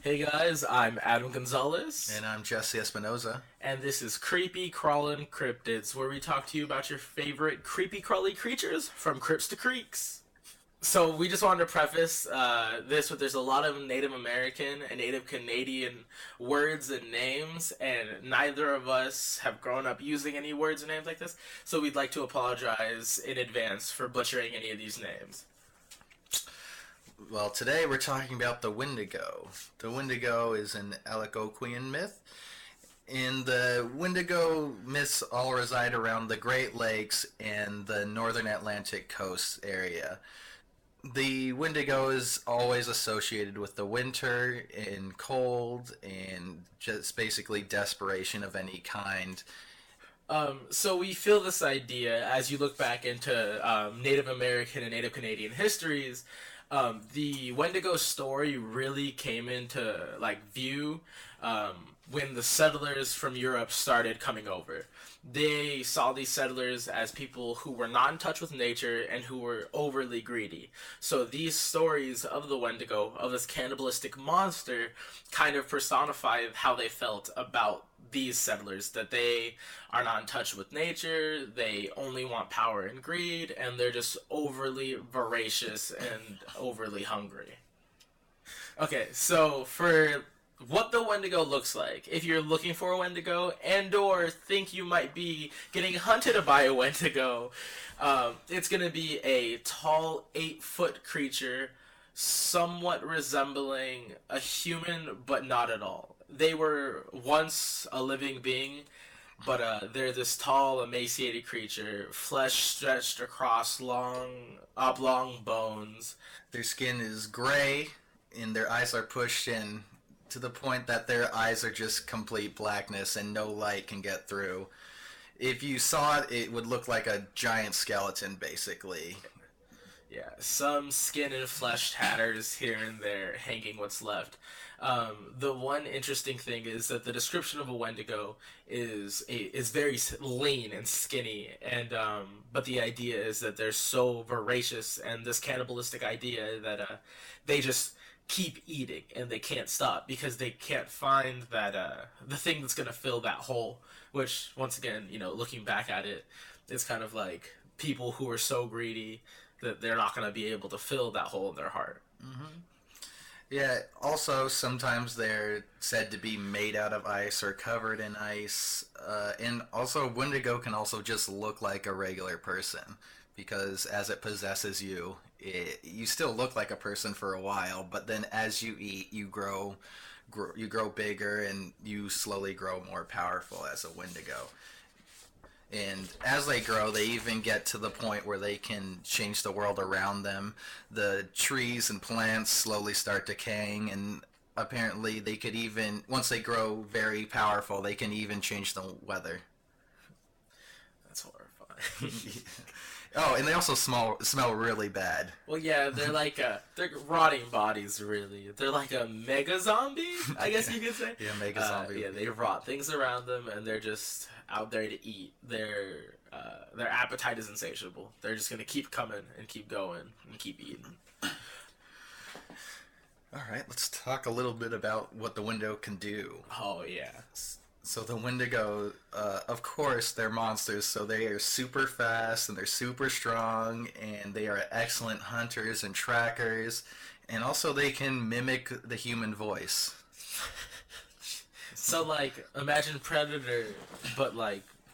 Hey guys, I'm Adam Gonzalez, And I'm Jesse Espinoza. and this is Creepy Crawlin Cryptids, where we talk to you about your favorite creepy crawly creatures from crypts to creeks. So we just wanted to preface this with there's a lot of Native American and Native Canadian words and names, and neither of us have grown up using any words and names like this, so we'd like to apologize in advance for butchering any of these names. Well, today we're talking about the Wendigo. The Wendigo is an Algonquian myth, and the Wendigo myths all reside around the Great Lakes and the northern Atlantic coast area. The Wendigo is always associated with the winter and cold and just basically desperation of any kind. So we feel this idea as you look back into Native American and Native Canadian histories. The Wendigo story really came into view um, when the settlers from Europe started coming over. They saw these settlers as people who were not in touch with nature and who were overly greedy. So these stories of the Wendigo, of this cannibalistic monster, kind of personify how they felt about these settlers, that they are not in touch with nature, they only want power and greed, and they're just overly voracious and overly hungry. Okay, so for what the Wendigo looks like, if you're looking for a Wendigo and or think you might be getting hunted by a Wendigo, it's going to be a tall 8-foot creature somewhat resembling a human but not at all. They were once a living being, but they're this tall, emaciated creature, flesh stretched across long, oblong bones. Their skin is gray, and their eyes are pushed in to the point that their eyes are just complete blackness and no light can get through. If you saw it, it would look like a giant skeleton, basically. Yeah, some skin and flesh tatters here and there, hanging what's left. The one interesting thing is that the description of a Wendigo is very lean and skinny, and but the idea is that they're so voracious and this cannibalistic idea that they just keep eating and they can't stop because they can't find that the thing that's gonna fill that hole. Which once again, looking back at it, it's kind of like people who are so greedy that they're not going to be able to fill that hole in their heart. Yeah, also, sometimes they're said to be made out of ice or covered in ice. And also, Wendigo can also just look like a regular person because as it possesses you, you still look like a person for a while, but then as you eat, you grow bigger and you slowly grow more powerful as a Wendigo. And as they grow, they even get to the point where they can change the world around them. The trees and plants slowly start decaying, and apparently they could even, once they grow very powerful, they can even change the weather. That's horrifying. Oh, and they also smell really bad. Well, yeah, they're rotting bodies. Really, they're like a mega zombie, I guess you could say. Yeah, mega zombie. Yeah, they rot things around them, and they're just out there to eat. Their appetite is insatiable. They're just gonna keep coming and keep going and keep eating. All right, let's talk a little bit about what the Wendigo can do. Oh yeah. So the Wendigo, of course, they're monsters, so they are super fast and they're super strong, and they are excellent hunters and trackers, and also they can mimic the human voice. So imagine Predator, but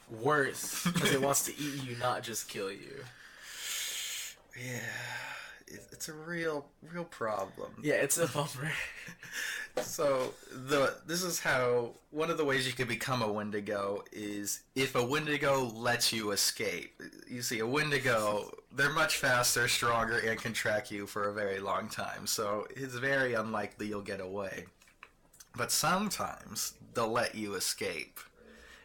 worse because it wants to eat you, not just kill you. Yeah, it's a real problem. Yeah, it's a bummer. So this is how one of the ways you could become a Wendigo is if a Wendigo lets you escape. You see, a Wendigo, they're much faster, stronger, and can track you for a very long time. So it's very unlikely you'll get away. But sometimes they'll let you escape.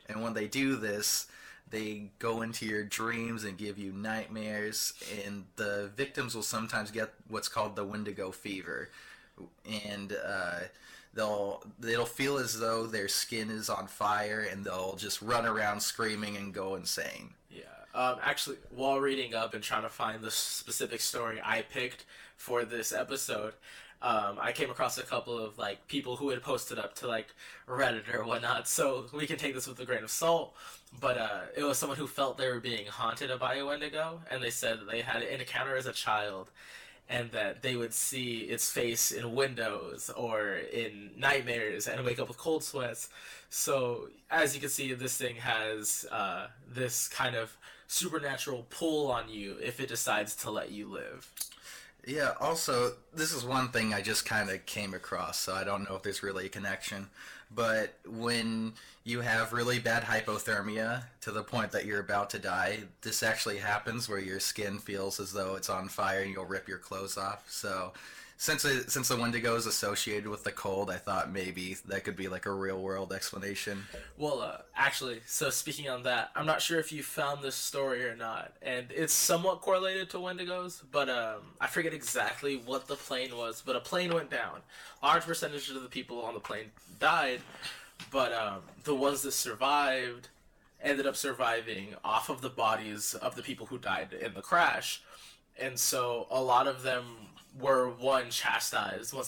And when they do this, they go into your dreams and give you nightmares, and the victims will sometimes get what's called the Wendigo fever. And they'll feel as though their skin is on fire, and they'll just run around screaming and go insane. Yeah. Actually, while reading up and trying to find the specific story I picked for this episode, I came across a couple of like people who had posted up to like Reddit or whatnot, so we can take this with a grain of salt. But it was someone who felt they were being haunted by a Wendigo, and they said that they had an encounter as a child, and that they would see its face in windows or in nightmares and wake up with cold sweats. So, as you can see, this thing has this kind of supernatural pull on you if it decides to let you live. Yeah, also, this is one thing I just kind of came across, so I don't know if there's really a connection. But when you have really bad hypothermia to the point that you're about to die, this actually happens where your skin feels as though it's on fire and you'll rip your clothes off. So since the Wendigo is associated with the cold, I thought maybe that could be like a real world explanation. Well, actually, so speaking on that, I'm not sure if you found this story or not, and it's somewhat correlated to Wendigos, but I forget exactly what the plane was, but a plane went down. Large percentage of the people on the plane died, but the ones that survived ended up surviving off of the bodies of the people who died in the crash, and so a lot of them were chastised once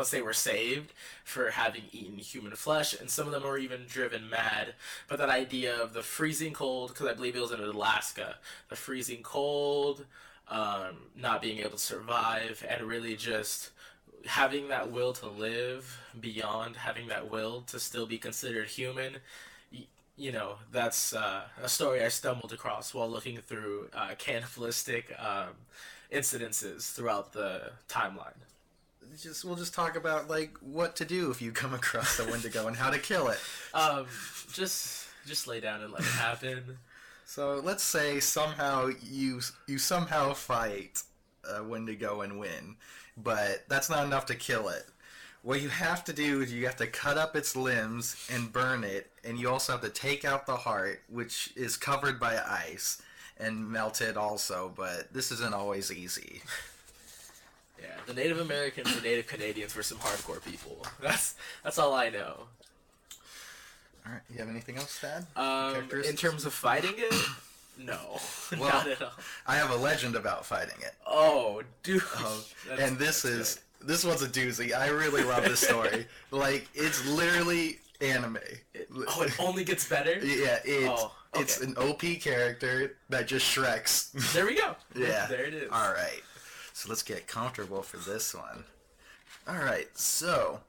they were saved for having eaten human flesh, and some of them were even driven mad. But that idea of the freezing cold, because I believe it was in Alaska, the freezing cold, not being able to survive, and really just having that will to live beyond having that will to still be considered human. That's a story I stumbled across while looking through cannibalistic incidences throughout the timeline. We'll just talk about like what to do if you come across a Wendigo and how to kill it. Just lay down and let it happen. So let's say somehow you somehow fight a Wendigo and win, but that's not enough to kill it. What you have to do is you have to cut up its limbs and burn it, and you also have to take out the heart, which is covered by ice, and melt it also, but this isn't always easy. Yeah, the Native Americans and Native Canadians were some hardcore people. That's all I know. Alright, you have anything else to add? In terms of fighting it? No, well, not at all. I have a legend about fighting it. Oh, dude. And this one's a doozy. I really love this story. Like, it's literally anime. It only gets better? Yeah, it's an OP character that just Shreks. There we go. Yeah. There it is. Alright, so let's get comfortable for this one. Alright, so,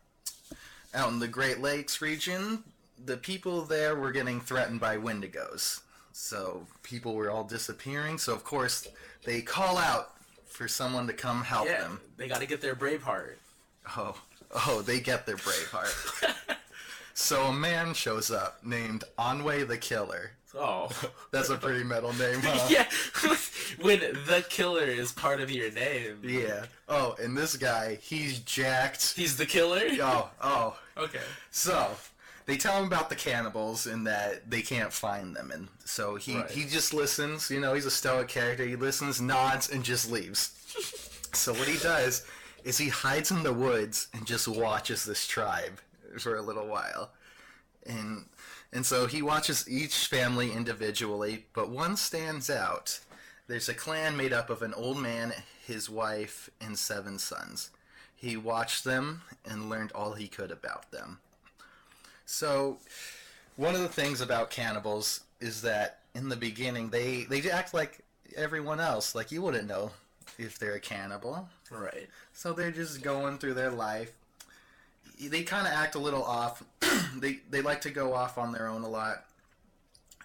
out in the Great Lakes region, the people there were getting threatened by Wendigos. So, people were all disappearing, so of course, they call out for someone to come help them. They gotta get their Braveheart. Oh, they get their Braveheart. So a man shows up named Anway the Killer. Oh. That's a pretty metal name, huh? Yeah, when the killer is part of your name. Yeah. Oh, and this guy, he's jacked. He's the killer? Oh. Okay. So, they tell him about the cannibals and that they can't find them, and so he just listens. He's a stoic character. He listens, nods, and just leaves. So what he does is he hides in the woods and just watches this tribe for a little while, and so he watches each family individually, but one stands out. There's a clan made up of an old man, his wife, and 7 sons. He watched them and learned all he could about them. So, one of the things about cannibals is that in the beginning, they act like everyone else. Like, you wouldn't know if they're a cannibal. Right. So they're just going through their life. They kind of act a little off. They like to go off on their own a lot.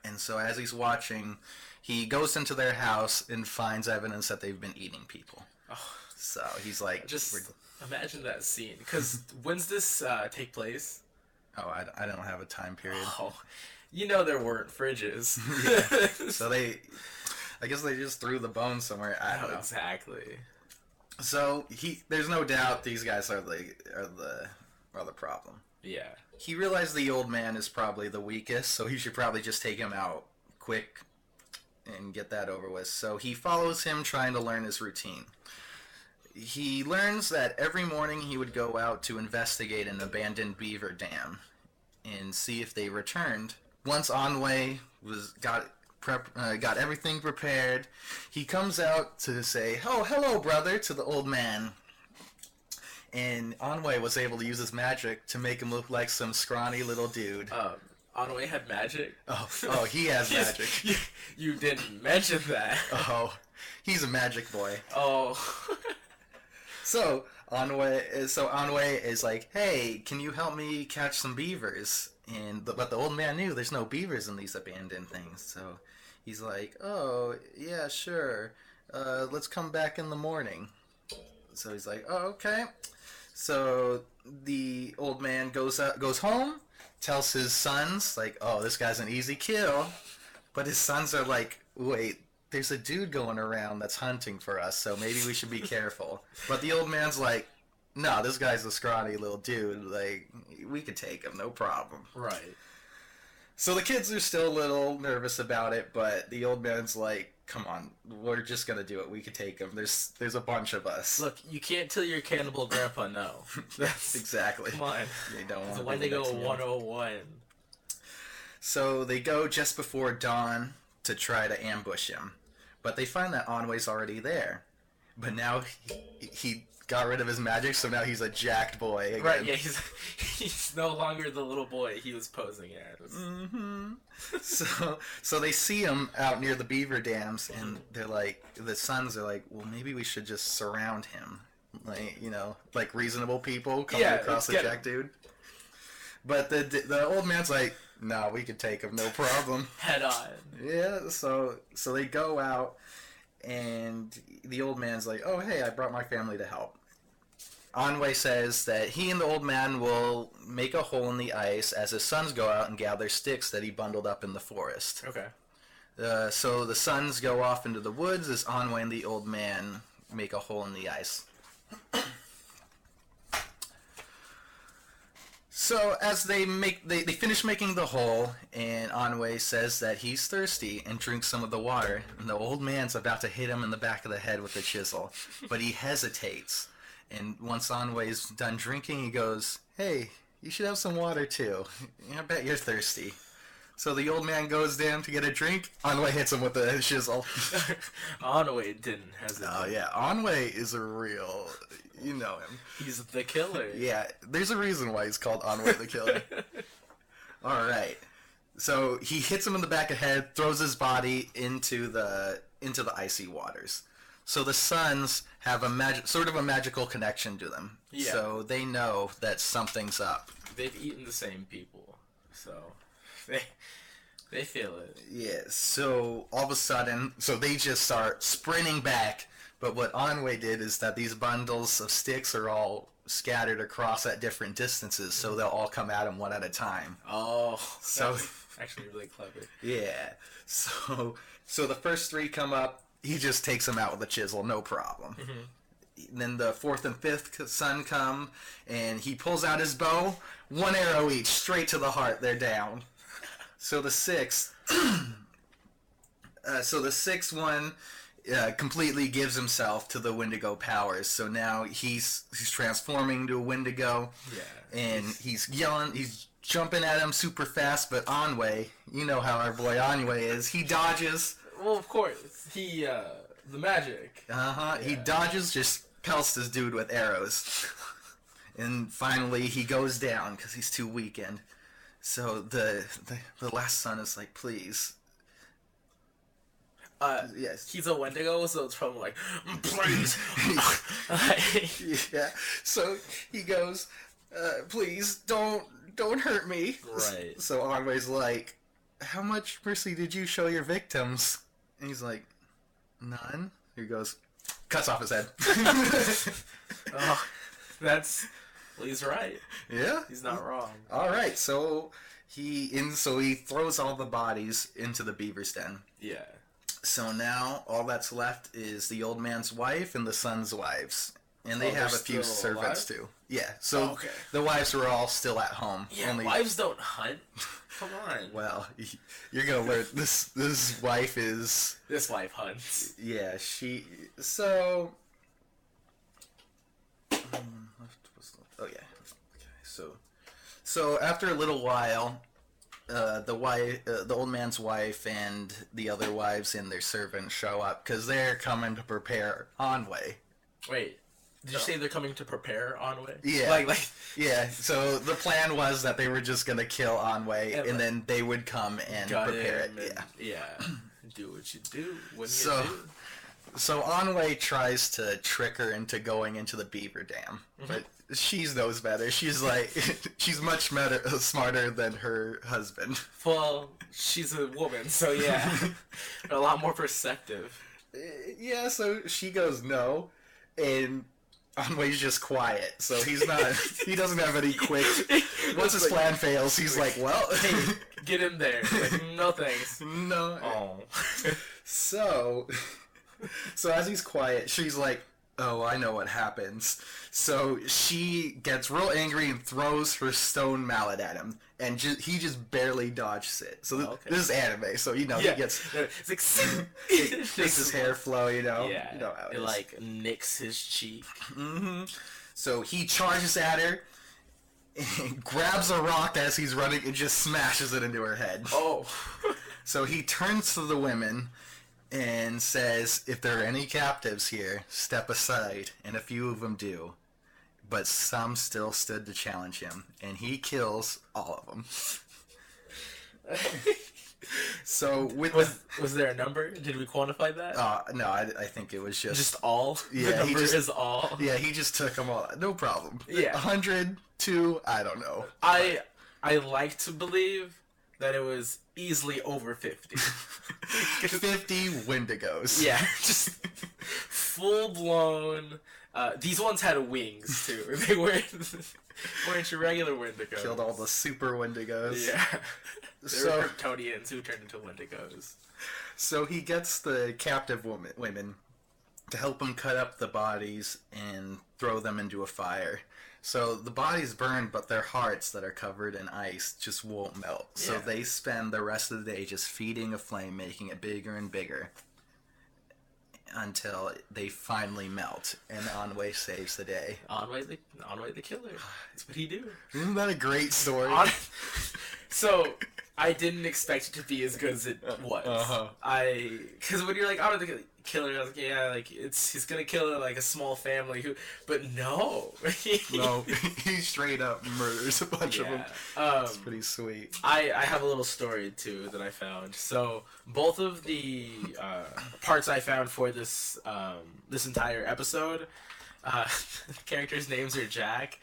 And so as he's watching, he goes into their house and finds evidence that they've been eating people. Oh. So he's like... Just imagine that scene. Because when's this take place? Oh, I don't have a time period. Oh, there weren't fridges. Yeah. So I guess they just threw the bones somewhere. I don't know. Exactly. So there's no doubt these guys are the problem. Yeah. He realized the old man is probably the weakest, so he should probably just take him out quick and get that over with. So he follows him, trying to learn his routine. He learns that every morning he would go out to investigate an abandoned beaver dam and see if they returned. Once Anway got everything prepared, he comes out to say, "Oh, hello, brother," to the old man. and Anwei was able to use his magic to make him look like some scrawny little dude. Anwei had magic? Oh, he has magic. You didn't mention that. Oh, he's a magic boy. Oh. So Anwei is like, hey, can you help me catch some beavers? But the old man knew there's no beavers in these abandoned things, so he's like, oh, yeah, sure. Let's come back in the morning. So he's like, oh, okay. So the old man goes home, tells his sons, like, oh, this guy's an easy kill. But his sons are like, wait, there's a dude going around that's hunting for us, so maybe we should be careful. But the old man's like, no, this guy's a scrawny little dude. Like, we could take him, no problem. Right. So the kids are still a little nervous about it, but the old man's like, come on, we're just gonna do it. We could take him. There's a bunch of us. Look, you can't tell your cannibal grandpa no. Yes, exactly. Come on. They don't want It's Wendigo 101. So they go just before dawn to try to ambush him. But they find that Anwei's already there. But now he got rid of his magic, so now he's a jacked boy again. Right, yeah, he's no longer the little boy he was posing as. Mm-hmm. So they see him out near the beaver dams, and they're like, the sons are like, well, maybe we should just surround him. Like, like reasonable people coming across the jack dude. But the old man's like, no, we could take him, no problem. Head on. Yeah, so they go out, and the old man's like, oh, hey, I brought my family to help. Anwei says that he and the old man will make a hole in the ice as his sons go out and gather sticks that he bundled up in the forest. Okay. So the sons go off into the woods as Anwei and the old man make a hole in the ice. So as they finish making the hole, and Anwei says that he's thirsty and drinks some of the water, and the old man's about to hit him in the back of the head with the chisel, but he hesitates. And once Anwei's done drinking, he goes, hey, you should have some water too. I bet you're thirsty. So the old man goes down to get a drink. Anwei hits him with the chisel. Anwei didn't hesitate. Oh yeah, Anwei is a real... You know him. He's the killer. Yeah, there's a reason why he's called Anwei the Killer. Alright. So he hits him in the back of the head, throws his body into the icy waters. So the sons have a magical connection to them. Yeah. So they know that something's up. They've eaten the same people, so they feel it. Yeah. So all of a sudden, they just start sprinting back. But what Anwei did is that these bundles of sticks are all scattered across at different distances, so they'll all come at him one at a time. Oh, so that's actually really clever. Yeah. So the first three come up. He just takes them out with a chisel, no problem. Mm-hmm. Then the fourth and fifth son come, and he pulls out his bow. One arrow each, straight to the heart. They're down. So the sixth one completely gives himself to the Wendigo powers. So now he's transforming into a Wendigo. Yeah. And he's yelling. He's jumping at him super fast. But Anwei, you know how our boy Anwei is. He dodges. Well, of course. The magic. Yeah. He dodges, just pelts this dude with arrows. And finally, he goes down because he's too weakened. So the last son is like, please. Yes. He's a Wendigo, so it's probably like, please. Yeah. So he goes, please, don't hurt me. Right. So Anwei's like, how much mercy did you show your victims? And he's like, none. He goes, cuts off his head. Oh, well, he's right. Yeah. He's not wrong. All right. So he throws all the bodies into the beaver's den. Yeah. So now all that's left is the old man's wife and the son's wives. And they have a few servants too. Yeah, so the wives were all still at home. Yeah, wives don't hunt. Come on. Well, you're going to learn. This wife is... This wife hunts. Yeah, So... Oh yeah. Okay, so after a little while... the old man's wife and the other wives and their servants show up because they're coming to prepare Anwei. Wait, Did you say they're coming to prepare Anwei? Yeah. Yeah, so the plan was that they were just going to kill Anwei, and then they would come and prepare it. Yeah. Do what you do when so, you do. So Anwei tries to trick her into going into the beaver dam, but she knows better. She's like, she's much smarter than her husband. Well, she's a woman, so yeah. A lot more perceptive. Yeah, so she goes no, and Anwei's just quiet, so he's not. He doesn't have any quick. Once his plan fails, he's like, "Well, hey, get in there." Like, no thanks. No. Oh. So as he's quiet, she's like, "Oh, I know what happens." So she gets real angry and throws her stone mallet at him, and he just barely dodges it. So this is anime, so he gets. It's like it makes his hair flow, Yeah, you know how it is. Like nicks his cheek. So he charges at her, and grabs a rock as he's running, and just smashes it into her head. Oh. So he turns to the women and says, "If there are any captives here, step aside," and a few of them do. But some still stood to challenge him, and he kills all of them. So was there a number? Did we quantify that? No, I think it was just all. Yeah, the number is all. Yeah, he just took them all. No problem. Yeah, 100, 2, I don't know. I like to believe that it was easily over 50. 50 Wendigos. Yeah, just full blown. These ones had wings too. They weren't your regular Wendigos. Killed all the super Wendigos. Yeah. They were Kryptonians who turned into Wendigos. So he gets the captive women to help him cut up the bodies and throw them into a fire. So the bodies burn, but their hearts that are covered in ice just won't melt. Yeah. So they spend the rest of the day just feeding a flame, making it bigger and bigger, until they finally melt, and Anwei saves the day. Anwei the killer. That's what he do. Isn't that a great story? So I didn't expect it to be as good as it was. Because when you're like, Anwei the killer, I was like, yeah, like he's gonna kill like a small family but no. No, he straight up murders a bunch of them. It's pretty sweet. I have a little story too that I found. So both of the parts I found for this this entire episode, characters' names are Jack.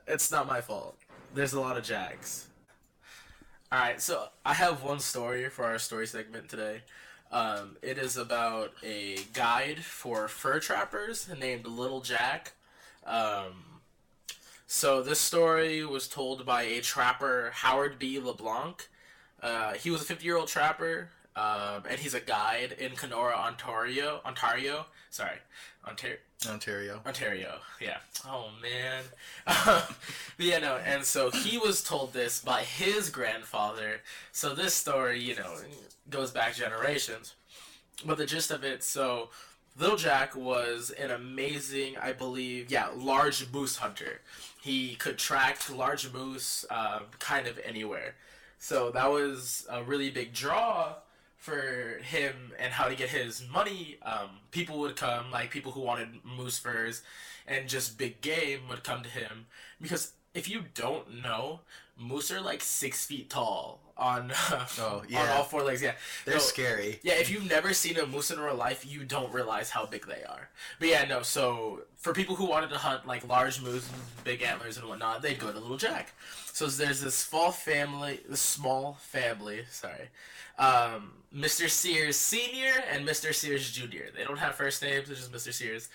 It's not my fault. There's a lot of Jacks. Alright, so I have one story for our story segment today. It is about a guide for fur trappers named Little Jack. So this story was told by a trapper, Howard B. LeBlanc. He was a 50-year-old trapper, and he's a guide in Kenora, Ontario. Ontario, yeah. Oh, man. Yeah, no, and so he was told this by his grandfather. So this story, goes back generations. But the gist of it, so Little Jack was an amazing, I believe, large moose hunter. He could track large moose kind of anywhere. So that was a really big draw for him and how to get his money. People would come, like people who wanted moose furs and just big game would come to him. Because if you don't know, moose are like 6 feet tall on all four legs. Yeah, they're scary. Yeah, if you've never seen a moose in real life, you don't realize how big they are. But yeah, no. So for people who wanted to hunt like large moose, big antlers and whatnot, they'd go to Little Jack. So there's this small family. Sorry. Mr. Sears Sr. and Mr. Sears Jr. They don't have first names, it's just Mr. Sears.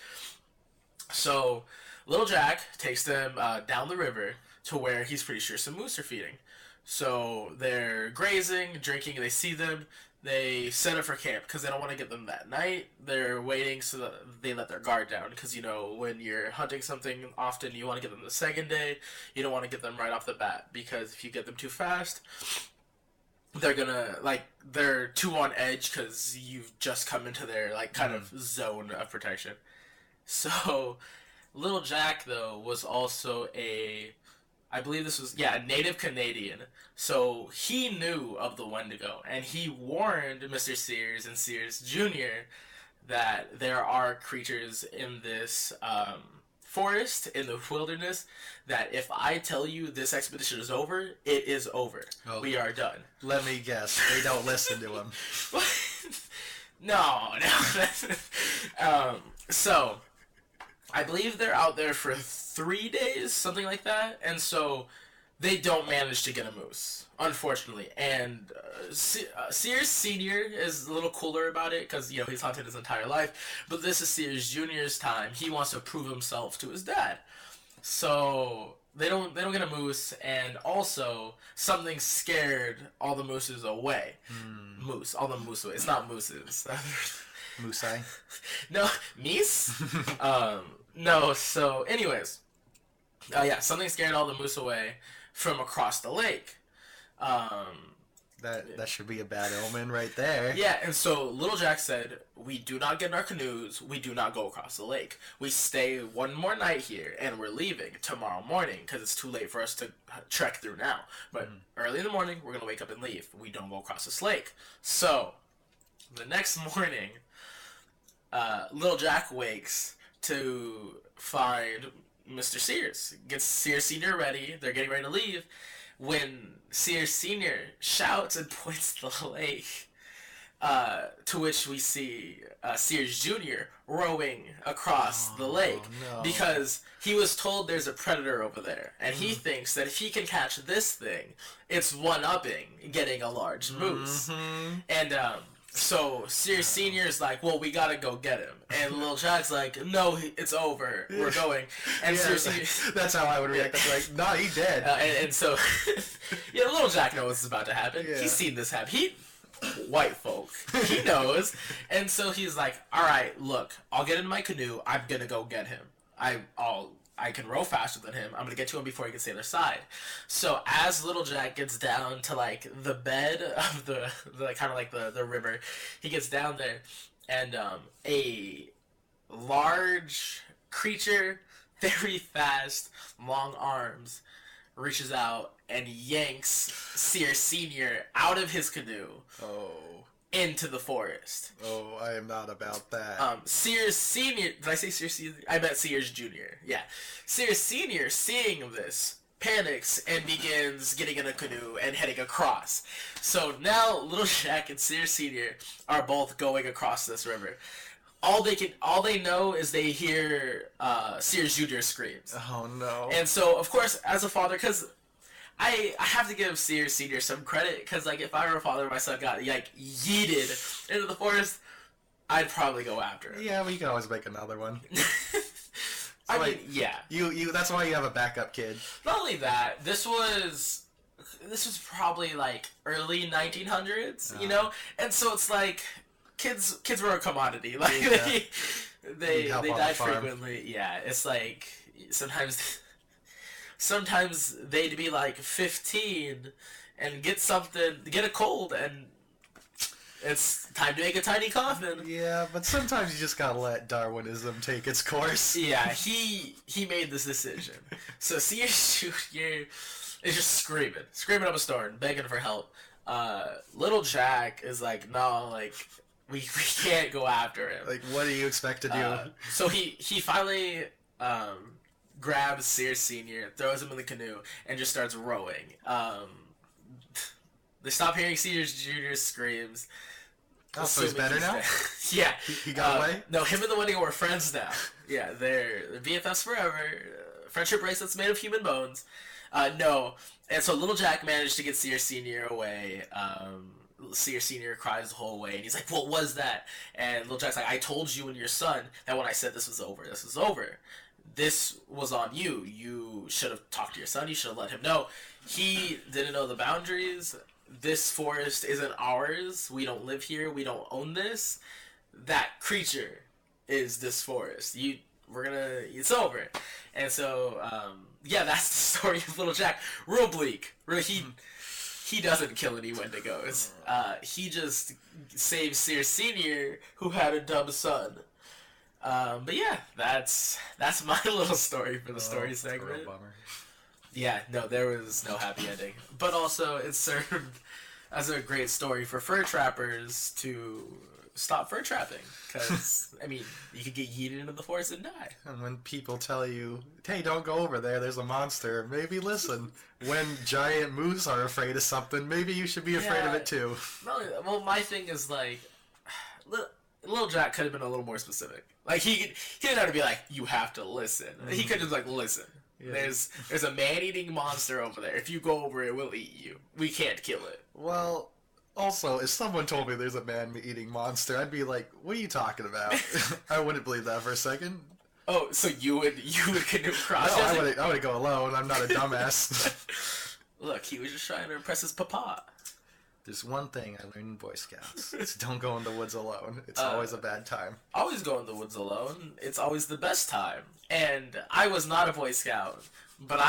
So Little Jack takes them down the river to where he's pretty sure some moose are feeding. So they're grazing, drinking, they see them, they set up for camp because they don't want to get them that night. They're waiting so that they let their guard down because, when you're hunting something, often you want to get them the second day. You don't want to get them right off the bat because if you get them too fast, they're gonna, they're too on edge because you've just come into their, kind of zone of protection. So Little Jack, though, was also I believe this was, a native Canadian. So he knew of the Wendigo, and he warned Mr. Sears and Sears Jr. that there are creatures in this forest, in the wilderness, that if I tell you this expedition is over, it is over. Oh, we are done. Let me guess. They don't listen to him. No. So, I believe they're out there for 3 days, something like that, and so they don't manage to get a moose, unfortunately. And Sears Sr. is a little cooler about it because, he's hunted his entire life. But this is Sears Jr.'s time. He wants to prove himself to his dad. So they don't get a moose, and also something scared all the mooses away. Moose, all the moose away. It's not mooses. Moosei? No, meese? No, so anyways. Something scared all the moose away from across the lake. That should be a bad omen right there. Yeah, and so Little Jack said, we do not get in our canoes, we do not go across the lake. We stay one more night here, and we're leaving tomorrow morning, because it's too late for us to trek through now. But early in the morning, we're going to wake up and leave. We don't go across this lake. So, the next morning, Little Jack wakes to find Mr. Sears. Gets Sears Sr. ready. They're getting ready to leave when Sears Sr. shouts and points to the lake, to which we see Sears Jr. rowing across the lake because he was told there's a predator over there, and he thinks that if he can catch this thing, it's one-upping getting a large moose. And so Sears Sr. is like, well, we gotta go get him. And Little Jack's like, no, it's over. We're going. And Sears Sr. That's how I would react. That's like, no, he dead. And so, Little Jack knows what's about to happen. Yeah. He's seen this happen. White folk. He knows. And so he's like, all right, look, I'll get in my canoe. I'm gonna go get him. I can row faster than him. I'm gonna get to him before he gets to the other side. So as Little Jack gets down to the bed of the kind of like the river, he gets down there, and a large creature, very fast, long arms, reaches out and yanks Sears Sr. out of his canoe. Into the forest. Oh, I am not about that. Sears Sr. Did I say Sears Sr.? I meant Sears Jr. Yeah. Sears Sr., seeing this, panics and begins getting in a canoe and heading across. So now Little Jack and Sears Sr. are both going across this river. All they know is they hear Sears Jr. screams. Oh no. And so, of course, as a father, because I have to give Sears Sr. some credit, because if I were a father and my son got yeeted into the forest, I'd probably go after him. Yeah, well, you can always make another one. Yeah. You that's why you have a backup kid. Not only that, this was probably early 1900s, and so it's kids were a commodity. They died frequently. Yeah, it's sometimes they'd be 15 and get a cold, and it's time to make a tiny coffin. Yeah, but sometimes you just gotta let Darwinism take its course. Yeah, he made this decision. So Sears Jr. is just screaming up a storm, begging for help. Little Jack is like, no, we can't go after him. What do you expect to do? So he finally grabs Sears Sr., throws him in the canoe, and just starts rowing. They stop hearing Sears Jr.'s screams. Oh, so he's better now? Yeah. He got away? No, him and the Wendigo are friends now. Yeah, they're BFFs forever. Friendship bracelets made of human bones. No. And so Little Jack managed to get Sears Sr. away. Sears Sr. cries the whole way, and he's like, what was that? And Little Jack's like, I told you and your son that when I said this was over, this was over. This was on you. You should have talked to your son. You should have let him know. He didn't know the boundaries. This forest isn't ours. We don't live here. We don't own this. That creature is this forest. It's over. And so, that's the story of Little Jack. Real bleak. He doesn't kill any Wendigos. He just saves Sears Sr., who had a dumb son. But yeah, that's my little story for the story segment. Bummer. Yeah, no, there was no happy ending. But also, it served That's a great story for fur trappers to stop fur trapping. Because, I mean, you could get yeeted into the forest and die. And when people tell you, hey, don't go over there's a monster, maybe listen. When giant moose are afraid of something, maybe you should be afraid of it too. Well, my thing is, like, Little Jack could have been a little more specific. Like, he didn't have to be like, you have to listen. He could have just, like, listen. Yeah. There's a man-eating monster over there. If you go over it, we'll eat you. We can't kill it. Well, also, if someone told me there's a man-eating monster, I'd be like, what are you talking about? I wouldn't believe that for a second. Oh, so you would canoe cross? No, I would go alone. I'm not a dumbass. Look, he was just trying to impress his papa. There's one thing I learned in Boy Scouts. It's don't go in the woods alone. It's always a bad time. Always go in the woods alone. It's always the best time. And I was not a Boy Scout, but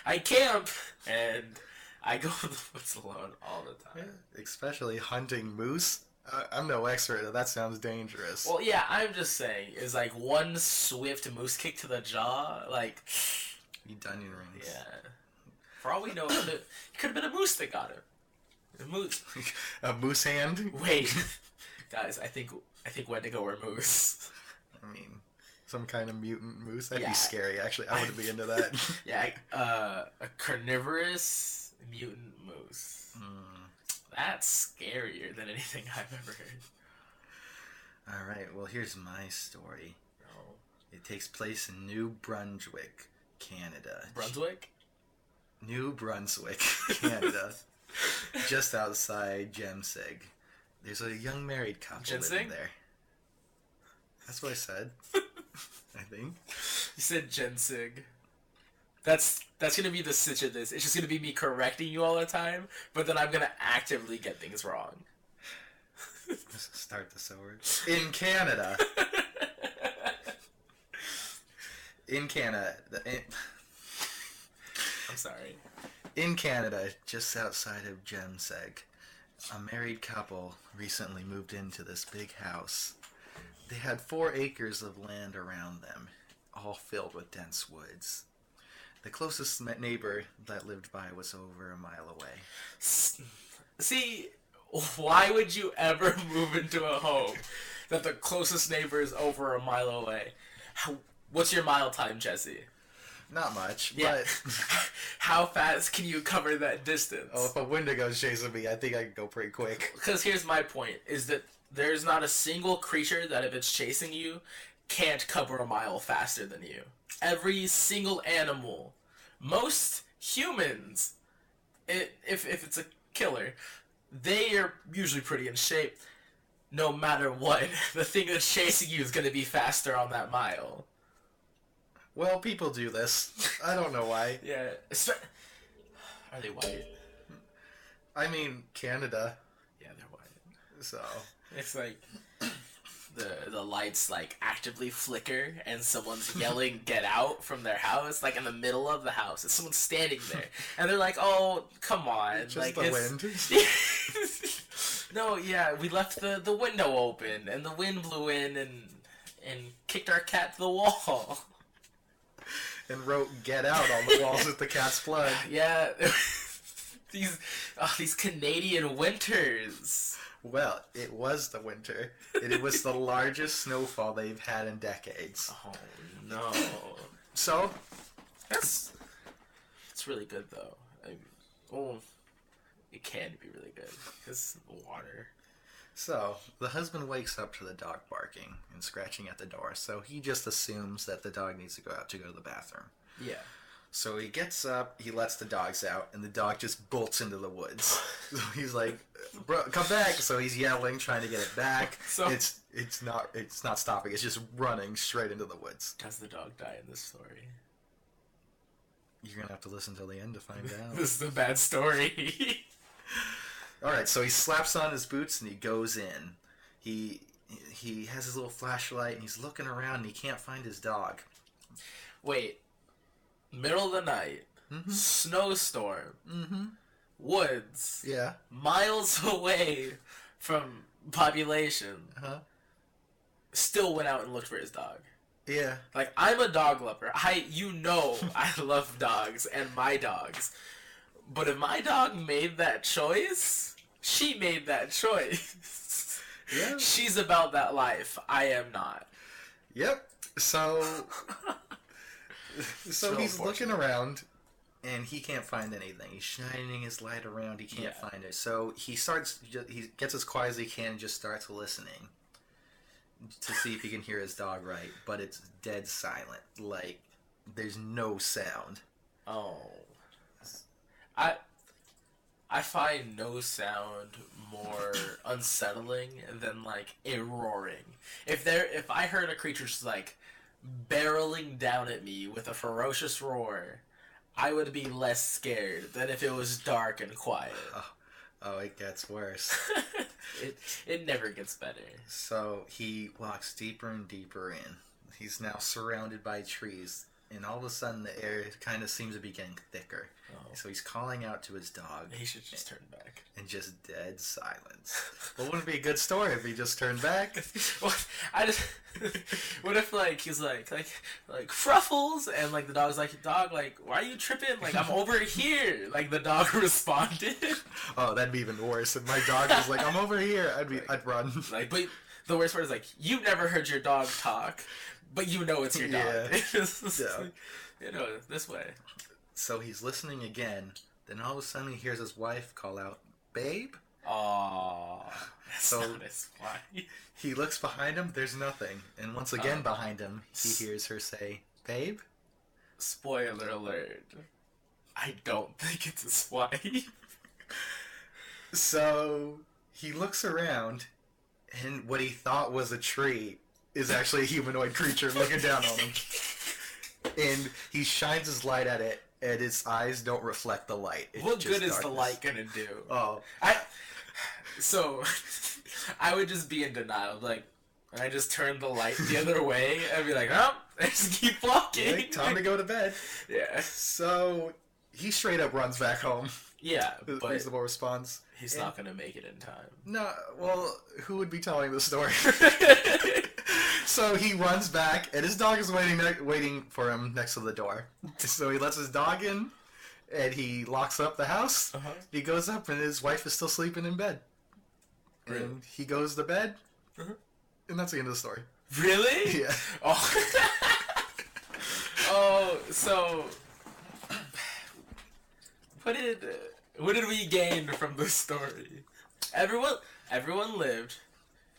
I camp, and I go in the woods alone all the time. Yeah, especially hunting moose. I'm no expert. That sounds dangerous. Well, yeah, I'm just saying, is like one swift moose kick to the jaw, like... You done your rings. Yeah. For all we know, it could have been a moose that got him. A moose. A moose hand? Wait. Guys, I think Wendigo were moose. I mean, some kind of mutant moose? That'd be scary, actually. I wouldn't be into that. Yeah, a carnivorous mutant moose. That's scarier than anything I've ever heard. Alright, well, here's my story. Oh. It takes place in New Brunswick, Canada. Brunswick? New Brunswick, Canada. Just outside Gemsig. There's a young married couple living there. That's what I said. I think. You said Gensig. That's gonna be the stitch of this. It's just gonna be me correcting you all the time, but then I'm gonna actively get things wrong. Let's start this over. In Canada. In Canada. I'm sorry. In Canada, just outside of Gemseg, a married couple recently moved into this big house. They had 4 acres of land around them, all filled with dense woods. The closest neighbor that lived by was over a mile away. See, why would you ever move into a home that the closest neighbor is over a mile away? What's your mile time, Jesse? Not much, but... How fast can you cover that distance? Oh, if a Wendigo's chasing me, I think I can go pretty quick. Because here's my point, is that there's not a single creature that if it's chasing you, can't cover a mile faster than you. Every single animal. Most humans, if it's a killer, they are usually pretty in shape. No matter what, the thing that's chasing you is going to be faster on that mile. Well, people do this. I don't know why. Yeah. Are they white? I mean, Canada. Yeah, they're white. So. It's like the lights like actively flicker and someone's yelling "get out" from their house, like in the middle of the house. And someone's standing there and they're like, "Oh, come on." Just like, the wind. No, yeah, we left the window open and the wind blew in and kicked our cat to the wall. And wrote "get out" on the walls with the cat's blood. Yeah. These Canadian winters. Well, it was the winter. It was the largest snowfall they've had in decades. Oh no! So, it's really good though. It can be really good because water. So the husband wakes up to the dog barking and scratching at the door. So he just assumes that the dog needs to go out to go to the bathroom. Yeah. So he gets up, he lets the dogs out, and the dog just bolts into the woods. So he's like, "Bro, come back!" So he's yelling, trying to get it back. So it's not stopping. It's just running straight into the woods. Does the dog die in this story? You're gonna have to listen till the end to find out. This is a bad story. All right, so he slaps on his boots and he goes in. He has his little flashlight and he's looking around and he can't find his dog. Wait. Middle of the night, snowstorm, woods, miles away from population, still went out and looked for his dog. Yeah. Like, I'm a dog lover. I love dogs and my dogs. But if my dog made that choice, She made that choice. Yeah. She's about that life. I am not. Yep. So So he's looking unfortunate. around, and he can't find anything. He's shining his light around. He can't find it. So he gets as quiet as he can and just starts listening to see if he can hear his dog right. But it's dead silent. Like, there's no sound. Oh. I find no sound more unsettling than like a roaring. If I heard a creature just like barreling down at me with a ferocious roar, I would be less scared than if it was dark and quiet. Oh, it gets worse. it never gets better. So he walks deeper and deeper in. He's now surrounded by trees, and all of a sudden the air kind of seems to be getting thicker. Oh. So he's calling out to his dog. He should just turn back. And just dead silence. Well, wouldn't it be a good story if he just turned back? What if like he's like Fruffles, and like the dog's like, dog, like, why are you tripping? Like, I'm over here. Like the dog responded. Oh, that'd be even worse. If my dog was like, I'm over here, I'd run. Like, but the worst part is like, you've never heard your dog talk, but you know it's your dog. Yeah. You know, this way. So he's listening again. Then all of a sudden he hears his wife call out, "Babe?" Aww. That's So- not his wife. He looks behind him. There's nothing. And once again behind him, he hears her say, "Babe?" Spoiler alert. I don't think it's his wife. So he looks around, and what he thought was a tree is actually a humanoid creature looking down on him. And he shines his light at it, and his eyes don't reflect the light. It's What just good is the darkness. light gonna do? Oh, So, I would just be in denial. Like, I just turn the light the other way. I'd be like, oh, I just keep walking. okay, time to go to bed. Yeah. So he straight up runs back home. Yeah, His but reasonable response. he's not gonna make it in time. No, well, who would be telling the story? So he runs back, and his dog is waiting for him next to the door. So he lets his dog in, and he locks up the house. Uh-huh. He goes up, and his wife is still sleeping in bed. Really? And he goes to bed, Uh-huh. and that's the end of the story. Really? Yeah. Oh. Oh, so what did we gain from this story? Everyone lived.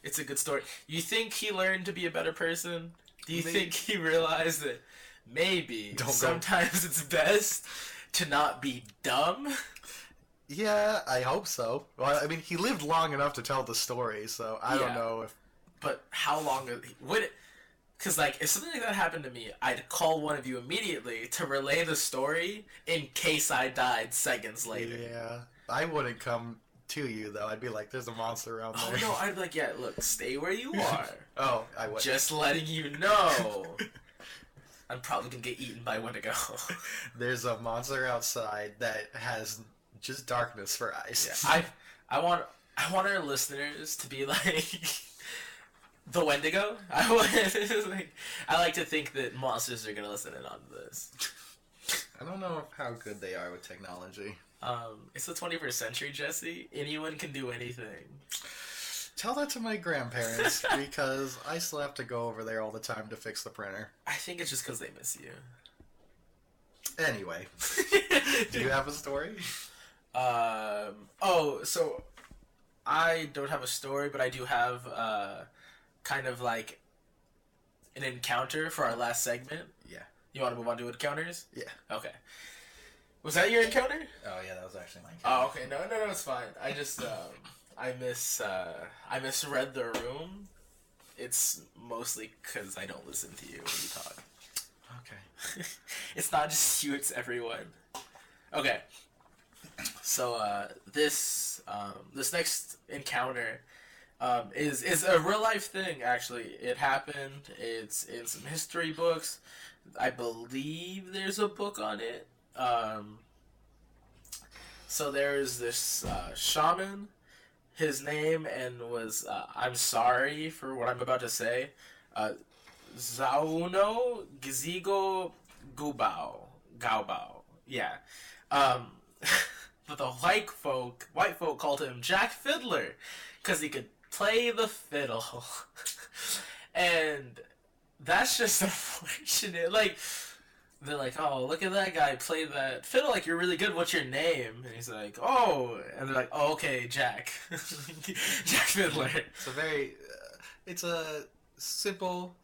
It's a good story. You think he learned to be a better person? Do you think he realized that maybe Don't go. sometimes it's best to not be dumb? Yeah, I hope so. Well, I mean, he lived long enough to tell the story, so I don't Yeah. know if... But how long would it? Because like, if something like that happened to me, I'd call one of you immediately to relay the story in case I died seconds later. Yeah, I wouldn't come to you, though. I'd be like, there's a monster around Oh there. no, I'd be like, yeah, look, stay where you are. Oh, I would. Just letting you know. I'm probably gonna get eaten by Wendigo. There's a monster outside that has just darkness for eyes. Yeah, I want our listeners to be like the Wendigo. I like to think that monsters are gonna listen in on this. I don't know how good they are with technology. It's the 21st century, Jesse. Anyone can do anything. Tell that to my grandparents, because I still have to go over there all the time to fix the printer. I think it's just because they miss you. Anyway, do you have a story? Oh, so I don't have a story, but I do have kind of like an encounter for our last segment. Yeah. You want to move on to encounters? Yeah. Okay. Was that your encounter? Oh, yeah, that was actually my Oh, okay. No, it's fine. I just I misread the room. It's mostly because I don't listen to you when you talk. Okay. It's not just you; it's everyone. Okay. So this next encounter is a real life thing. Actually, it happened. It's in some history books. I believe there's a book on it. So there's this shaman. His name was I'm sorry for what I'm about to say. Zauno Gizigo Gaobao. Yeah. but the white folk called him Jack Fiddler because he could play the fiddle. And that's just unfortunate. Like, they're like, oh, look at that guy play that fiddle. Like, you're really good. What's your name? And he's like, oh. And they're like, oh, okay, Jack. Jack Fiddler. It's a simple.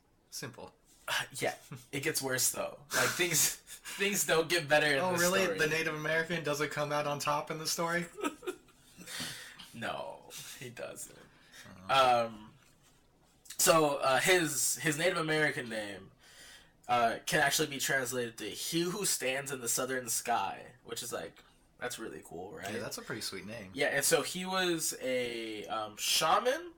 Yeah, it gets worse, though. Like, things don't get better in the really? story. The Native American doesn't come out on top in the story? No, he doesn't. So his Native American name can actually be translated to "He who stands in the southern sky," which is like, that's really cool, right? Yeah, that's a pretty sweet name. Yeah, and so he was a shaman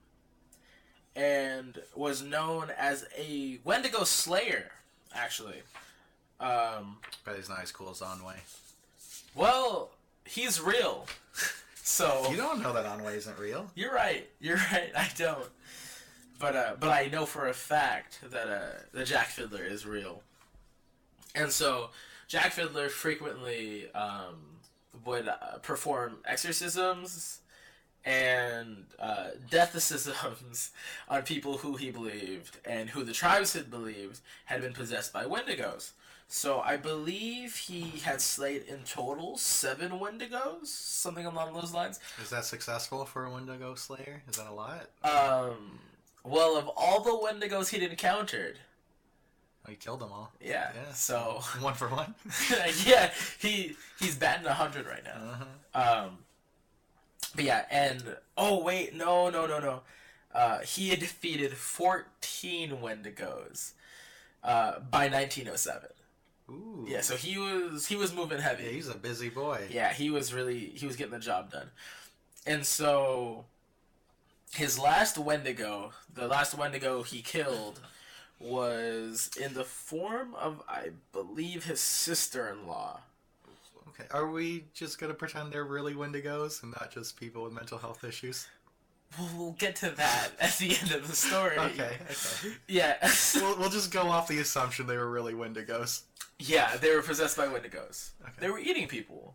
and was known as a Wendigo slayer, actually. But he's not as cool as Onway. Well, he's real. So you don't know that Onway isn't real. You're right. I don't. But I know for a fact that the Jack Fiddler is real. And so Jack Fiddler frequently would perform exorcisms and deathesisms on people who he believed and who the tribes had believed had been possessed by Wendigos. So I believe he had slayed in total 7 Wendigos, something along those lines. Is that successful for a Wendigo slayer? Is that a lot? Well, of all the Wendigos he'd encountered, he killed them all. Yeah. So 1 for 1. Yeah, he's batting 100 right now. Uh-huh. But yeah, and oh wait, no. He had defeated 14 Wendigos by 1907. Ooh. Yeah, so he was moving heavy. Yeah, he's a busy boy. Yeah, he was getting the job done. And so his last Wendigo, the last Wendigo he killed, was in the form of, I believe, his sister-in-law. Okay, are we just gonna pretend they're really Wendigos and not just people with mental health issues? We'll get to that at the end of the story. Okay. Yeah. We'll just go off the assumption they were really Wendigos. Yeah, they were possessed by Wendigos. Okay. They were eating people,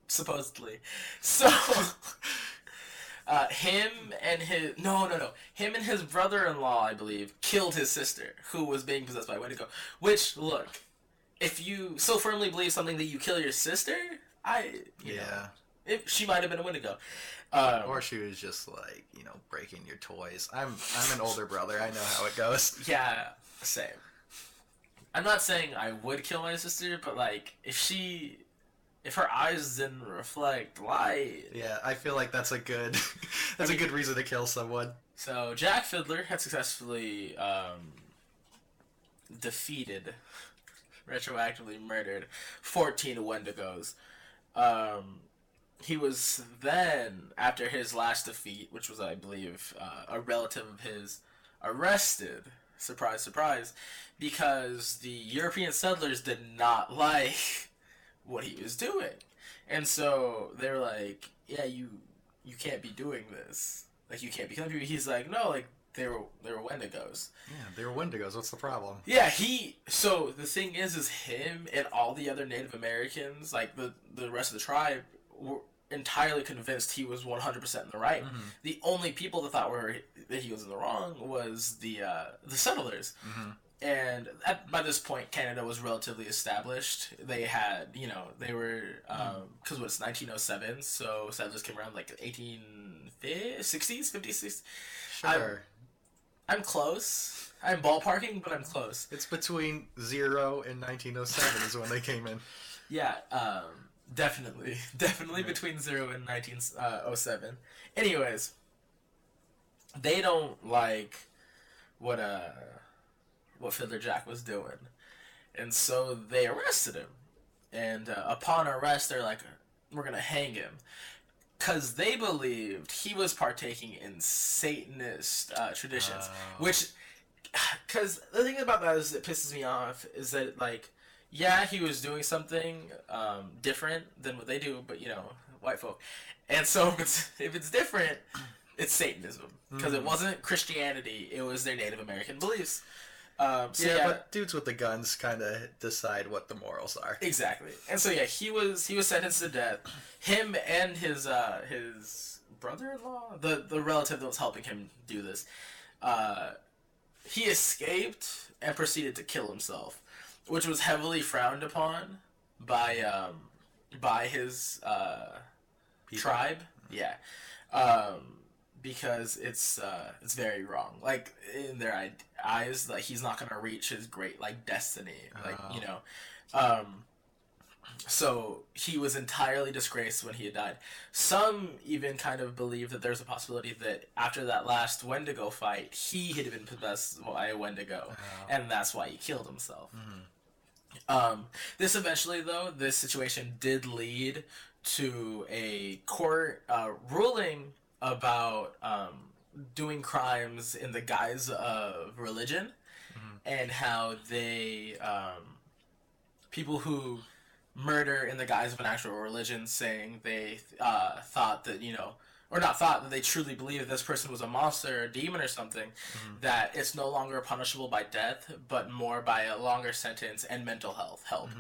supposedly. So, him and his brother-in-law, I believe, killed his sister, who was being possessed by Wendigo. Which, look, if you so firmly believe something that you kill your sister, she might have been a Wendigo. Or she was just like, breaking your toys. I'm an older brother. I know how it goes. Yeah, same. I'm not saying I would kill my sister, but like if her eyes didn't reflect light. Yeah, I feel like that's a good a good reason to kill someone. So Jack Fiddler had successfully defeated, retroactively murdered 14 Wendigos. He was then, after his last defeat, which was, I believe, a relative of his, arrested. Surprise, surprise. Because the European settlers did not like what he was doing. And so they're like, yeah, you can't be doing this. Like, you can't be killing people. He's like, no, like, they were Wendigos. Yeah, they were Wendigos. What's the problem? Yeah, so the thing is him and all the other Native Americans, like, the rest of the tribe, were entirely convinced he was 100% in the right. Mm-hmm. The only people that thought that he was in the wrong was the settlers. Mm-hmm. And by this point, Canada was relatively established. They had, they were, because it's 1907, so settlers came around like 1860s, 50s. Sure. I'm close. I'm ballparking, but I'm close. It's between 0 and 1907 is when they came in. Yeah, definitely right. Between 0 and 1907. Anyways, they don't like what Fiddler Jack was doing, and so they arrested him. And upon arrest, they're like, "We're gonna hang him," because they believed he was partaking in Satanist traditions. Which, because the thing about that is, it pisses me off, is that like, yeah, he was doing something different than what they do, but white folk. And so if it's different, it's Satanism, because it wasn't Christianity; it was their Native American beliefs. But dudes with the guns kind of decide what the morals are. Exactly. And so he was sentenced to death. Him and his brother-in-law, the relative that was helping him do this, he escaped and proceeded to kill himself, which was heavily frowned upon by his tribe. Yeah. Because it's very wrong. Like, in their eyes, like, he's not gonna reach his great, like, destiny. Like, so he was entirely disgraced when he had died. Some even kind of believe that there's a possibility that after that last Wendigo fight, he had been possessed by a Wendigo, and that's why he killed himself. This situation did lead to a court ruling about doing crimes in the guise of religion, and how they people who murder in the guise of an actual religion, saying they thought that, or not thought, that they truly believe that this person was a monster or a demon or something, that it's no longer punishable by death, but more by a longer sentence and mental health help.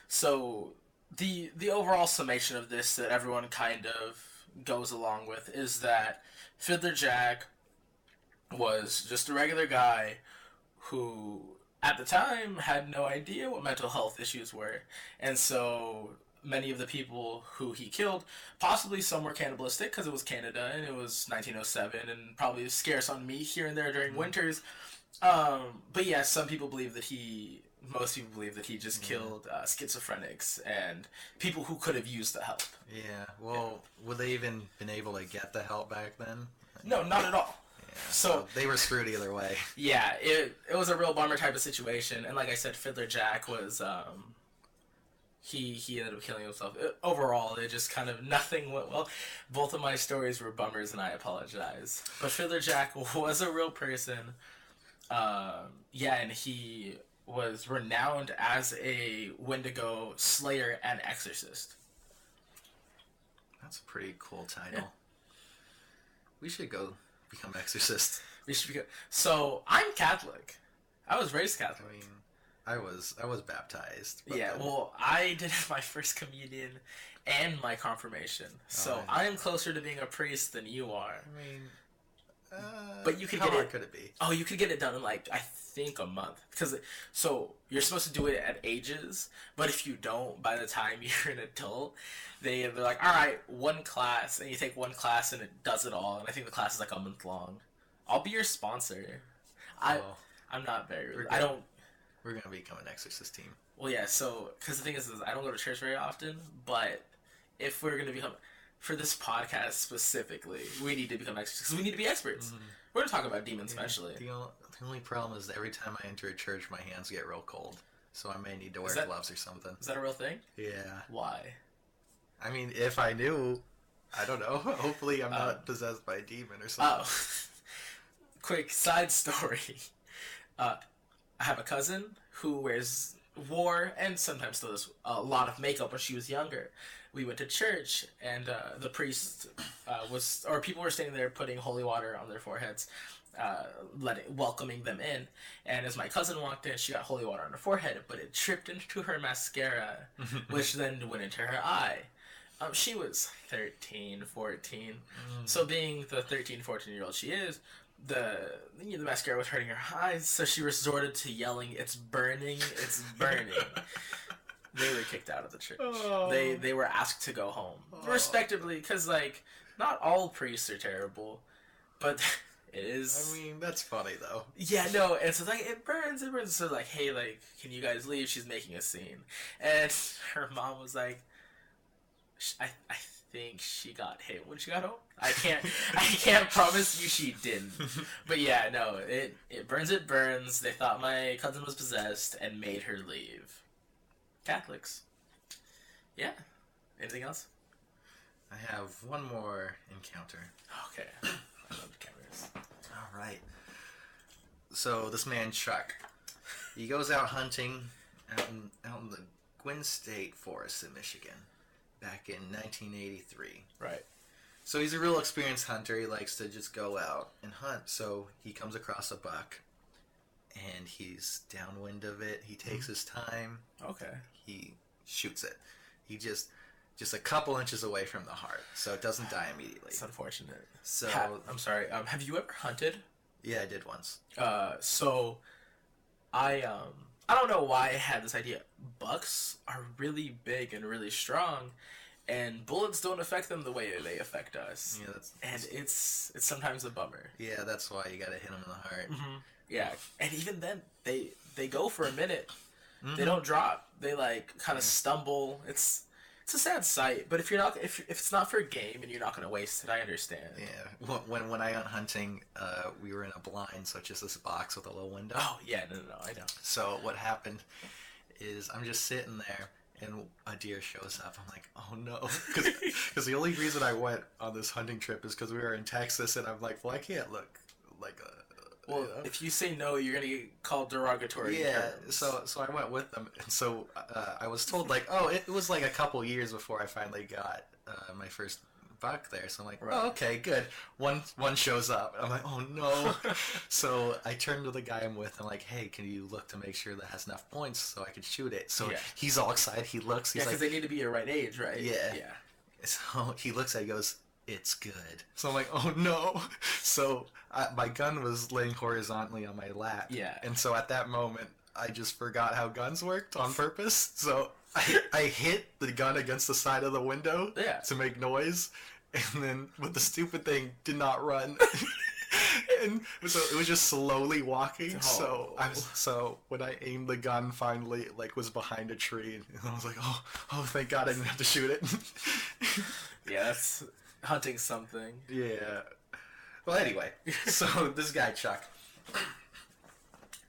So the overall summation of this that everyone kind of goes along with is that Fiddler Jack was just a regular guy who, at the time, had no idea what mental health issues were. And so many of the people who he killed, possibly some were cannibalistic because it was Canada and it was 1907 and probably scarce on meat here and there during winters. But yeah, most people believe that he just killed schizophrenics and people who could have used the help. Yeah, well, would they even been able to get the help back then? No, not at all. Yeah, so they were screwed either way. Yeah, it was a real bummer type of situation, and like I said, Fiddler Jack was he ended up killing himself. Overall, it just kind of nothing went well. Both of my stories were bummers, and I apologize. But Fiddler Jack was a real person. And he was renowned as a Wendigo slayer and exorcist. That's a pretty cool title. Yeah. We should go become exorcists. So I'm Catholic. I was raised Catholic. I mean, I was baptized. Yeah, well, I did my first communion and my confirmation, so I am closer to being a priest than you are. I mean, but you could how get hard it. Could it be? Oh, you could get it done in I think a month, so you're supposed to do it at ages, but if you don't, by the time you're an adult, they're like, all right, one class, and you take one class and it does it all, and I think the class is like a month long. I'll be your sponsor. I'm not very. We're gonna become an exorcist team. Well, yeah. So, because the thing is, I don't go to church very often, but if we're gonna become, for this podcast specifically, we need to become exorcists because we need to be experts. We're gonna talk about demons eventually. The only problem is that every time I enter a church, my hands get real cold, so I may need to wear gloves or something. Is that a real thing? Yeah. Why? I mean, if I knew, I don't know. Hopefully, I'm not possessed by a demon or something. Quick side story. I have a cousin who wore and sometimes still does a lot of makeup when she was younger. We went to church, and the priest people were standing there putting holy water on their foreheads, welcoming them in. And as my cousin walked in, she got holy water on her forehead, but it tripped into her mascara, which then went into her eye. She was 13, 14. So being the 13, 14-year-old she is, the mascara was hurting her eyes, so she resorted to yelling, "It's burning, it's burning." They were kicked out of the church. They were asked to go home. Respectively, because, not all priests are terrible, but it is... I mean, that's funny, though. Yeah, no, and so, it burns. So, hey, can you guys leave? She's making a scene. And her mom was like, I think she got hit when she got home. I can't promise you she didn't. But yeah, no, it burns, it burns. They thought my cousin was possessed and made her leave. Catholics. Yeah. Anything else? I have one more encounter. Okay. I love encounters. All right. So this man Chuck, he goes out hunting out in the Gwin State Forest in Michigan back in 1983. Right. So he's a real experienced hunter. He likes to just go out and hunt. So he comes across a buck, and he's downwind of it. He takes his time. Okay. He shoots it. He just a couple inches away from the heart, so it doesn't die immediately. It's unfortunate. So I'm sorry. Have you ever hunted? yeah, I did once. So I don't know why I had this idea. Bucks are really big and really strong, and bullets don't affect them the way they affect us. Yeah, and it's sometimes a bummer. Yeah, that's why you gotta hit them in the heart. Mm-hmm. Yeah, and even then they go for a minute. Mm-hmm. They don't drop. They like kind of stumble. It's a sad sight. But if it's not for game and you're not gonna waste it, I understand. Yeah, when I went hunting, we were in a blind, so it's just this box with a little window. Oh yeah, no, I know. So what happened is I'm just sitting there, and a deer shows up. I'm like, oh no, because the only reason I went on this hunting trip is because we were in Texas, and I'm like, well, I can't look like a. Well, if you say no, you're gonna get called derogatory. Yeah, terms. so I went with them, and so I was told like, oh, it was like a couple years before I finally got my first buck there. So I'm like, Right. oh, okay, good. One shows up. I'm like, oh no. So I turned to the guy I'm with. I'm like, hey, can you look to make sure that has enough points so I can shoot it? So Yeah. he's all excited. He looks. He's Yeah, because like, they need to be your right age, right? Yeah. Yeah. so he looks at it, he goes, it's good. So I'm like, oh no. So my gun was laying horizontally on my lap. Yeah. And so at that moment, I just forgot how guns worked on purpose. So I hit the gun against the side of the window Yeah. to make noise. And then with the stupid thing, did not run. And so it was just slowly walking. Oh. So when I aimed the gun, finally, it, like, was behind a tree, and I was like, oh, thank God I didn't have to shoot it. Yeah, that's hunting something. Yeah. Well, anyway, so this guy Chuck,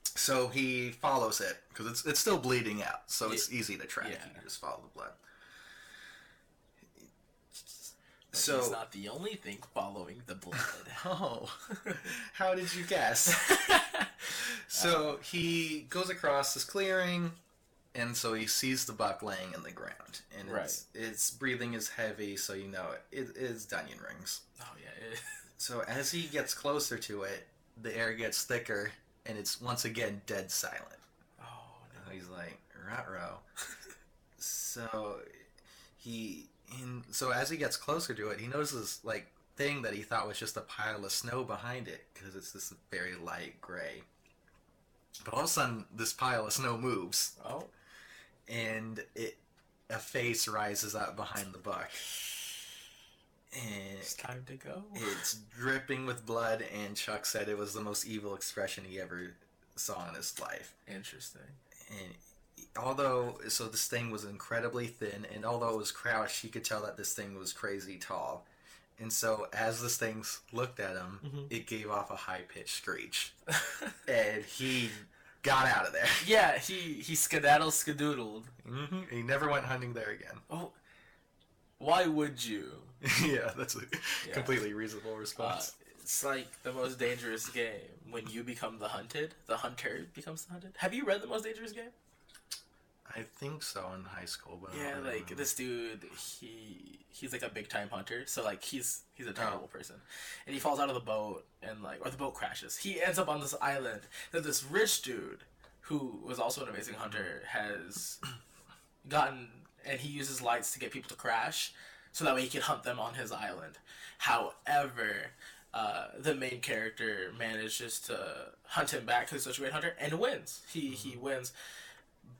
so he follows it because it's still bleeding out, so it's easy to track. Yeah. You can just follow the blood. But So he's not the only thing following the blood. oh, how did you guess? So he goes across this clearing, and so he sees the buck laying in the ground, and Right. its breathing is heavy, so you know it is Dunyan rings. Oh yeah. So as he gets closer to it, the air gets thicker, and it's once again dead silent. Oh no. And he's like, ruh-roh. So so as he gets closer to it, he notices this like thing that he thought was just a pile of snow behind it, because it's this very light gray. But all of a sudden, this pile of snow moves, Oh. and a face rises up behind the buck. And It's time to go. it's dripping with blood, and Chuck said it was the most evil expression he ever saw in his life. Interesting. And so this thing was incredibly thin, and although it was crouched, you could tell that this thing was crazy tall. And so as this thing looked at him, it gave off a high-pitched screech. And he got out of there. Yeah, he skedaddled. Mm-hmm. He never went hunting there again. Oh, why would you? Yeah, that's a completely reasonable response. It's like the most dangerous game. When you become the hunted, the hunter becomes the hunted. Have you read The Most Dangerous Game? I think so in high school, but I Yeah, don't like remember. this dude, he's like a big time hunter. So like he's a terrible person, and he falls out of the boat or the boat crashes. He ends up on this island that this rich dude, who was also an amazing hunter, has gotten, and he uses lights to get people to crash, so that way he can hunt them on his island. However, the main character manages to hunt him back because he's such a great hunter and wins. He wins.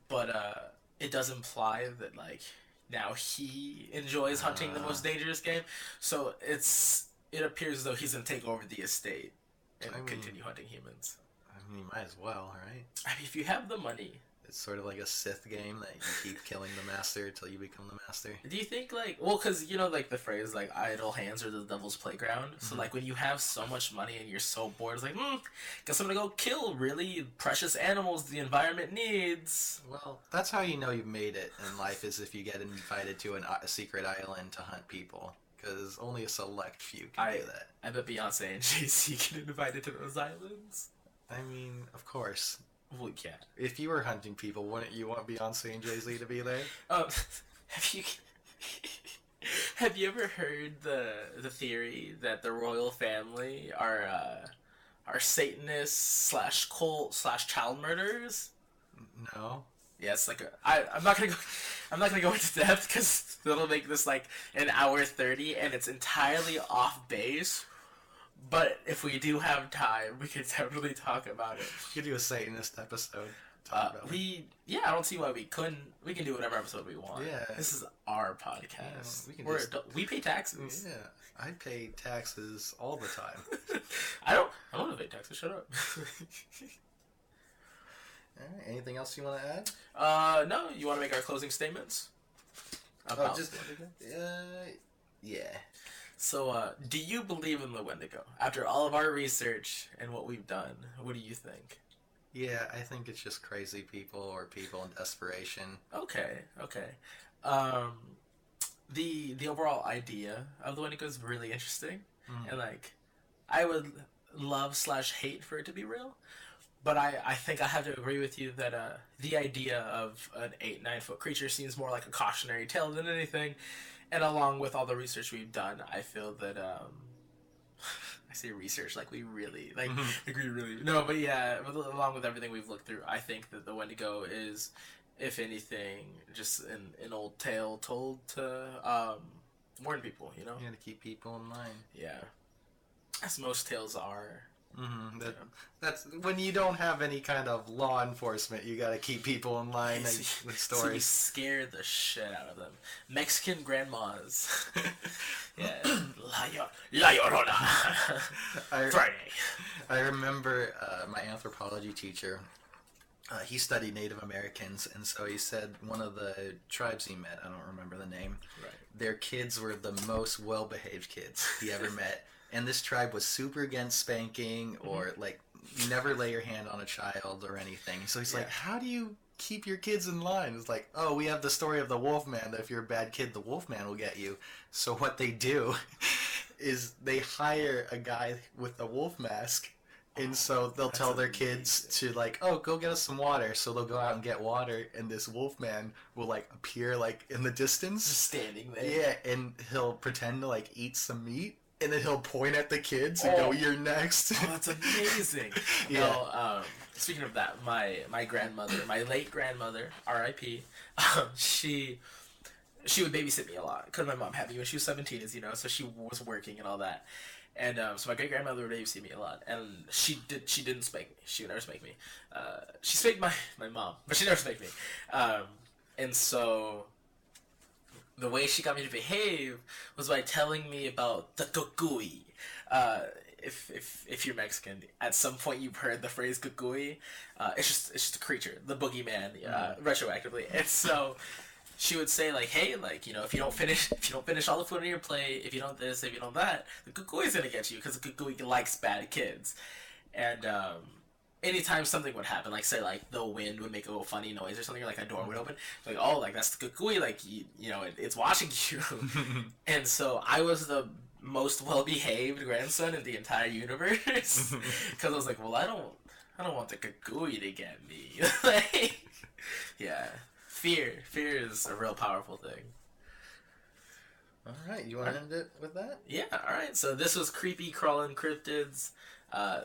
But it does imply that like now he enjoys hunting the most dangerous game. So it appears as though he's gonna take over the estate and continue hunting humans. I mean, you might as well, right? I mean, if you have the money. It's sort of like a Sith game that you keep killing the master until you become the master. Do you think like because you know like the phrase like idle hands are the devil's playground. So like when you have so much money and you're so bored, it's like guess I'm gonna go kill really precious animals the environment needs. Well, that's how you know you've made it in life, is if you get invited to a secret island to hunt people. Because only a select few can do that. I bet Beyonce and Jay-Z get invited to those islands. I mean, of course. Well, yeah. If you were hunting people, wouldn't you want Beyonce and Jay-Z to be there? Have you ever heard the theory that the royal family are are Satanists slash cult slash child murderers. No. Yeah, it's like I'm not gonna go into depth because it'll make this like an hour 30, and it's entirely off base. But if we do have time, we can definitely talk about it. We could do a Satanist episode. I don't see why we couldn't. We can do whatever episode we want. Yeah. This is our podcast. Yeah, we pay taxes. Yeah, I pay taxes all the time. I don't want to pay taxes. Shut up. All right, anything else you want to add? No. You want to make our closing statements? Yeah. So, do you believe in the Wendigo? After all of our research and what we've done, what do you think? Yeah, I think it's just crazy people or people in desperation. Okay. The overall idea of the Wendigo is really interesting, and like, I would love / hate for it to be real, but I think I have to agree with you that the idea of an 8-9 foot creature seems more like a cautionary tale than anything, and along with all the research we've done, I feel that I say research like we really no, but yeah, along with everything we've looked through, I think that the Wendigo is, if anything, just an old tale told to warn people, you know? Yeah, to keep people in line. Yeah, as most tales are. That's when you don't have any kind of law enforcement. You got to keep people in line with stories. So you scare the shit out of them. Mexican grandmas. Yeah, La Llorona. Friday. I remember my anthropology teacher. He studied Native Americans, and so he said one of the tribes he met, I don't remember the name, their kids were the most well-behaved kids he ever met. And this tribe was super against spanking or, like, you never lay your hand on a child or anything. So he's like, how do you keep your kids in line? It's like, oh, we have the story of the Wolfman, that if you're a bad kid, the Wolfman will get you. So what they do is they hire a guy with a wolf mask. And so they'll tell their kids to, like, oh, go get us some water. So they'll go out and get water, and this wolfman will, like, appear, like, in the distance. Just standing there. Yeah, and he'll pretend to, like, eat some meat. And then he'll point at the kids and go, "You're next." Oh, that's amazing. Yeah. No, speaking of that, my grandmother, my late grandmother, R.I.P. She would babysit me a lot because my mom had me when she was 17, as you know, so she was working and all that. And so my great grandmother would babysit me a lot, and she didn't spank me. She would never spank me. She spanked my mom, but she never spanked me. And so the way she got me to behave was by telling me about the kukui. If you're Mexican, at some point you've heard the phrase kukui. It's just a creature, the boogeyman, retroactively. And so she would say, like, hey, like, you know, if you don't finish all the food on your plate, if you don't this, if you don't that, the kukui's gonna get you because the kukui likes bad kids. And anytime something would happen, like, say, like, the wind would make a funny noise or something, or, like, a door would open, like, oh, like, that's the kukui, like, you know, it's watching you. And so I was the most well-behaved grandson in the entire universe, because I was like, well, I don't want the kukui to get me. Like, yeah, fear is a real powerful thing. All right, you want to end it with that? Yeah, all right, so this was Creepy Crawlin Cryptids.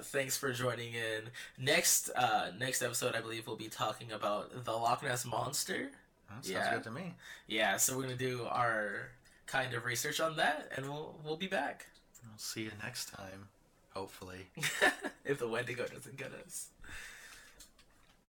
Thanks for joining in. Next episode, I believe we'll be talking about the Loch Ness Monster. That sounds good to me. Yeah, so we're gonna do our kind of research on that, and we'll be back. We'll see you next time, hopefully. If the Wendigo doesn't get us.